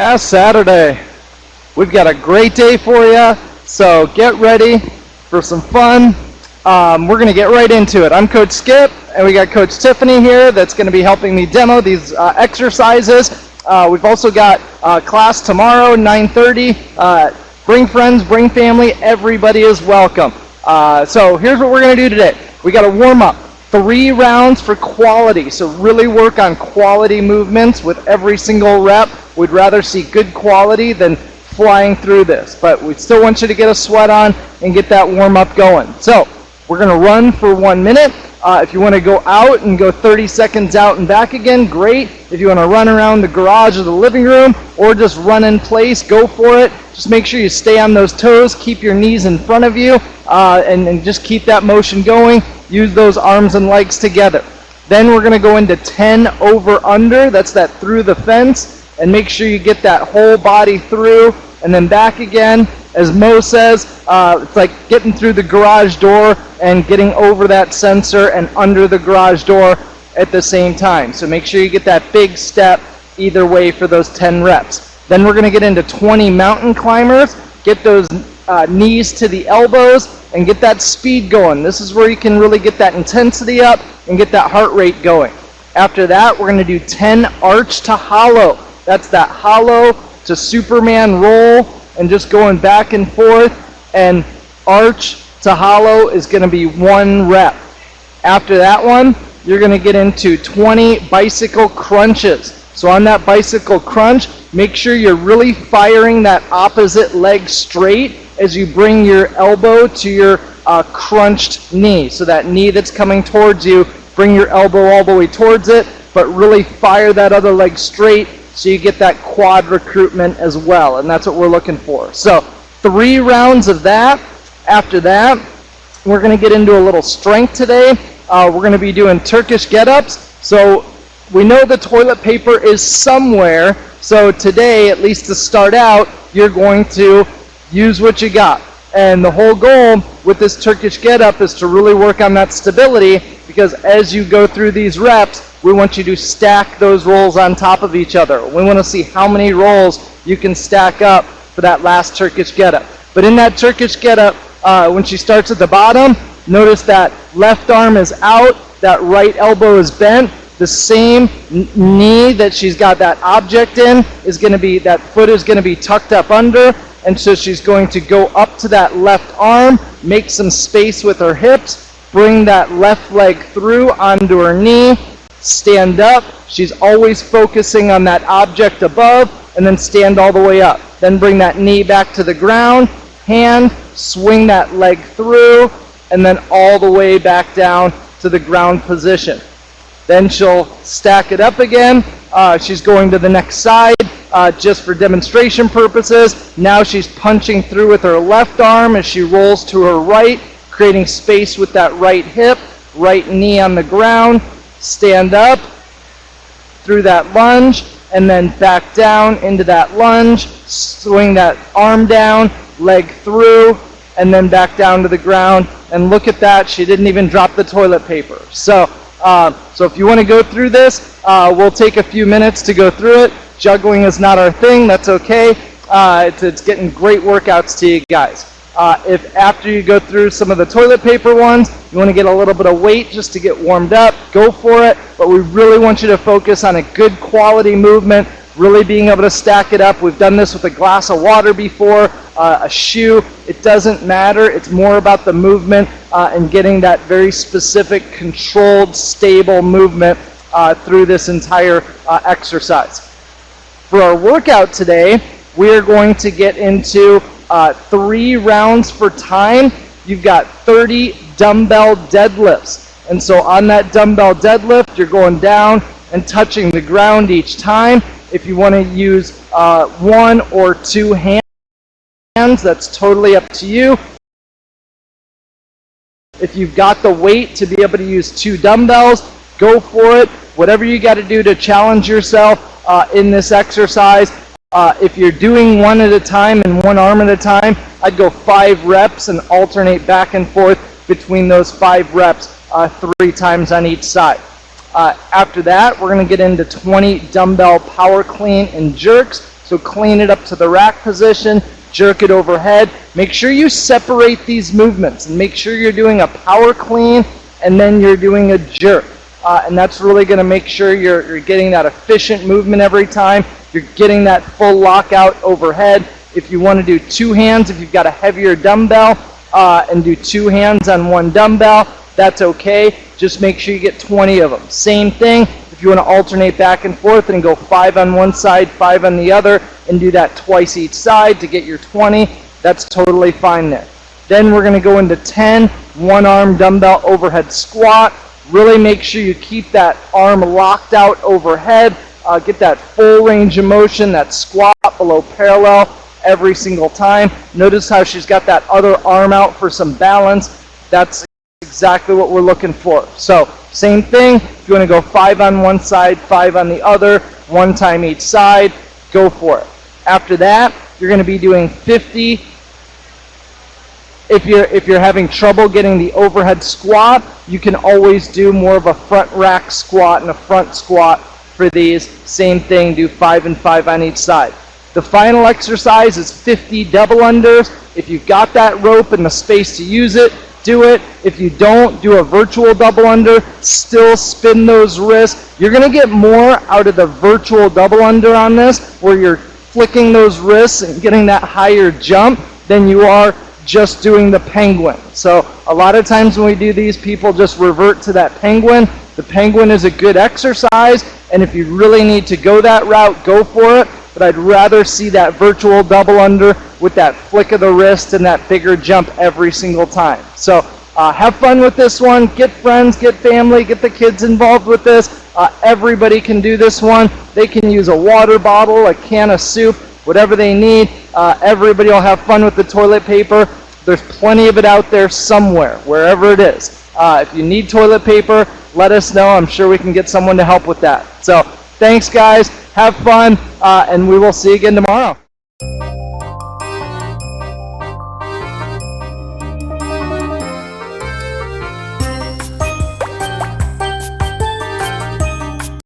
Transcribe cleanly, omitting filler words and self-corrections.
Yeah, Saturday. We've got a great day for you, so get ready for some fun. We're going to get right into it. I'm Coach Skip, and we got Coach Tiffany here that's going to be helping me demo these exercises. We've also got class tomorrow, 9:30. Bring friends, bring family, everybody is welcome. So here's what we're going to do today. We got to warm up. 3 rounds for quality, so really work on quality movements with every single rep. We'd rather see good quality than flying through this, but we still want you to get a sweat on and get that warm up going. So we're going to run for 1 minute. If you want to go out and go 30 seconds out and back again, great. If you want to run around the garage or the living room or just run in place, go for it. Just make sure you stay on those toes, keep your knees in front of you, and just keep that motion going. Use those arms and legs together. Then we're going to go into 10 over under. That's that through the fence. And make sure you get that whole body through and then back again. As Mo says, it's like getting through the garage door and getting over that sensor and under the garage door at the same time. So make sure you get that big step either way for those 10 reps. Then we're going to get into 20 mountain climbers. Get those knees to the elbows and get that speed going. This is where you can really get that intensity up and get that heart rate going. After that, we're going to do 10 arch to hollow. That's that hollow to Superman roll and just going back and forth, and arch to hollow is going to be 1 rep. After that one, you're going to get into 20 bicycle crunches. So on that bicycle crunch, make sure you're really firing that opposite leg straight as you bring your elbow to your crunched knee. So that knee that's coming towards you, bring your elbow all the way towards it, but really fire that other leg straight so you get that quad recruitment as well, and that's what we're looking for. So 3 rounds of that. After that, we're going to get into a little strength today. We're going to be doing Turkish Get-ups. So we know the toilet paper is somewhere, so today, at least to start out, you're going to use what you got. And the whole goal with this Turkish Get-up is to really work on that stability, because as you go through these reps, we want you to stack those rolls on top of each other. We want to see how many rolls you can stack up for that last Turkish Get-up. But in that Turkish Get-up, when she starts at the bottom, notice that left arm is out, that right elbow is bent. The same knee that she's got that object in is going to be, that foot is going to be tucked up under, and so she's going to go up to that left arm, make some space with her hips, bring that left leg through onto her knee, stand up. She's always focusing on that object above, and then stand all the way up. Then bring that knee back to the ground, hand, swing that leg through, and then all the way back down to the ground position. Then she'll stack it up again. She's going to the next side just for demonstration purposes. Now she's punching through with her left arm as she rolls to her right, creating space with that right hip, right knee on the ground. Stand up through that lunge, and then back down into that lunge. Swing that arm down, leg through, and then back down to the ground. And look at that, she didn't even drop the toilet paper. So if you want to go through this, we'll take a few minutes to go through it. Juggling is not our thing, that's okay. It's getting great workouts to you guys. If after you go through some of the toilet paper ones, you want to get a little bit of weight just to get warmed up, go for it. But we really want you to focus on a good quality movement, really being able to stack it up. We've done this with a glass of water before, a shoe. It doesn't matter. It's more about the movement and getting that very specific, controlled, stable movement through this entire exercise. For our workout today, we are going to get into 3 rounds for time. You've got 30 dumbbell deadlifts. And so on that dumbbell deadlift, you're going down and touching the ground each time. If you want to use 1 or 2 hands, that's totally up to you. If you've got the weight to be able to use 2 dumbbells, go for it. Whatever you got to do to challenge yourself in this exercise. If you're doing 1 at a time and 1 arm at a time, I'd go 5 reps and alternate back and forth between those 5 reps 3 times on each side. After that, we're going to get into 20 dumbbell power clean and jerks. So clean it up to the rack position, jerk it overhead. Make sure you separate these movements and make sure you're doing a power clean and then you're doing a jerk. And that's really going to make sure you're getting that efficient movement every time. You're getting that full lockout overhead. If you want to do two hands, if you've got a heavier dumbbell, and do two hands on one dumbbell, that's okay. Just make sure you get 20 of them. Same thing, if you want to alternate back and forth and go 5 on one side, 5 on the other, and do that twice each side to get your 20, that's totally fine there. Then we're going to go into 10 one-arm dumbbell overhead squat. Really make sure you keep that arm locked out overhead. Get that full range of motion, that squat below parallel every single time. Notice how she's got that other arm out for some balance. That's exactly what we're looking for. So same thing, if you want to go 5 on one side, 5 on the other, one time each side, go for it. After that, you're going to be doing 50. If you're having trouble getting the overhead squat, you can always do more of a front rack squat and a front squat for these. Same thing, do 5 and 5 on each side. The final exercise is 50 double unders. If you've got that rope and the space to use it, do it. If you don't, do a virtual double under. Still spin those wrists. You're going to get more out of the virtual double under on this, where you're flicking those wrists and getting that higher jump than you are just doing the penguin. So a lot of times when we do these, people just revert to that penguin. The penguin is a good exercise, and if you really need to go that route, go for it. But I'd rather see that virtual double under with that flick of the wrist and that bigger jump every single time. So have fun with this one. Get friends, get family, get the kids involved with this. Everybody can do this one. They can use a water bottle, a can of soup, whatever they need. Everybody will have fun with the toilet paper. There's plenty of it out there somewhere, wherever it is. If you need toilet paper, let us know. I'm sure we can get someone to help with that. So thanks, guys. Have fun, and we will see you again tomorrow.